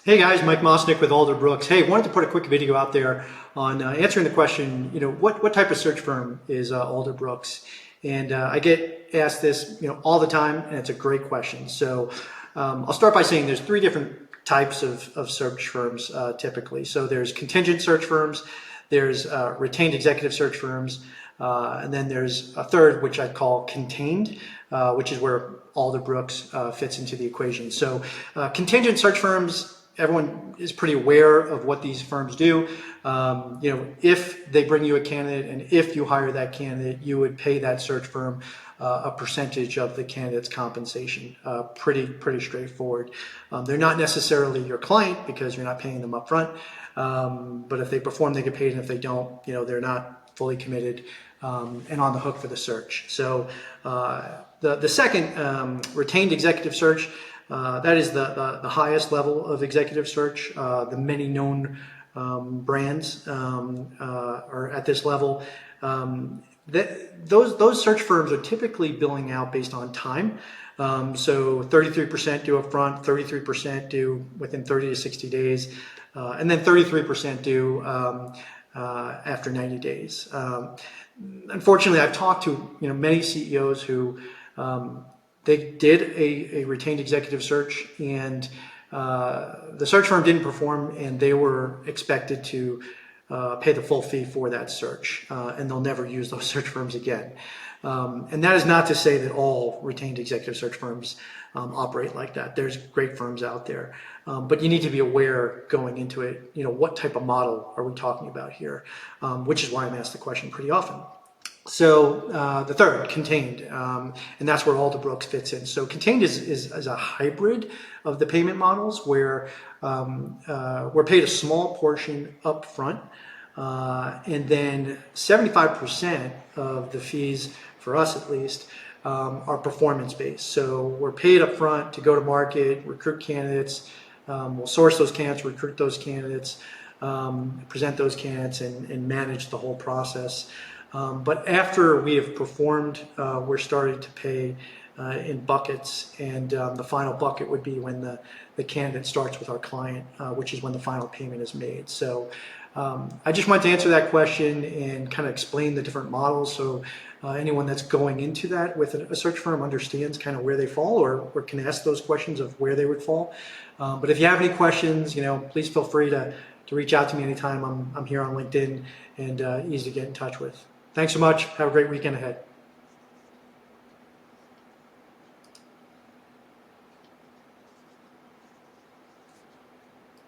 Hey guys, Mike Mosnick with Alderbrooks. Hey, wanted to put a quick video out there on answering the question, what type of search firm is Alderbrooks? And I get asked this, all the time, and it's a great question. So I'll start by saying there's three different types of search firms typically. So there's contingent search firms, there's retained executive search firms, and then there's a third, which I call contained, which is where Alderbrooks fits into the equation. So contingent search firms, everyone is pretty aware of what these firms do. If they bring you a candidate and if you hire that candidate, you would pay that search firm a percentage of the candidate's compensation. Pretty straightforward. They're not necessarily your client because you're not paying them up front. But if they perform, they get paid, and if they don't, they're not fully committed and on the hook for the search. So the second, retained executive search, that is the highest level of executive search. The many known brands are at this level. Those search firms are typically billing out based on time. So 33% due up front, 33% due within 30 to 60 days, and then 33% due after 90 days. Unfortunately, I've talked to many CEOs who they did a retained executive search, and the search firm didn't perform, and they were expected to pay the full fee for that search, and they'll never use those search firms again. And that is not to say that all retained executive search firms operate like that. There's great firms out there, but you need to be aware going into it, what type of model are we talking about here, which is why I'm asked the question pretty often. So the third, contained, and that's where Alderbrooks fits in. So contained is a hybrid of the payment models where we're paid a small portion up front, and then 75% of the fees, for us at least, are performance-based. So we're paid up front to go to market, recruit candidates, we'll source those candidates, recruit those candidates, present those candidates, and manage the whole process. But after we have performed, we're starting to pay in buckets, and the final bucket would be when the candidate starts with our client, which is when the final payment is made. So I just wanted to answer that question and kind of explain the different models, so anyone that's going into that with a search firm understands kind of where they fall, or can ask those questions of where they would fall. But if you have any questions, please feel free to reach out to me anytime. I'm here on LinkedIn and easy to get in touch with. Thanks so much. Have a great weekend ahead.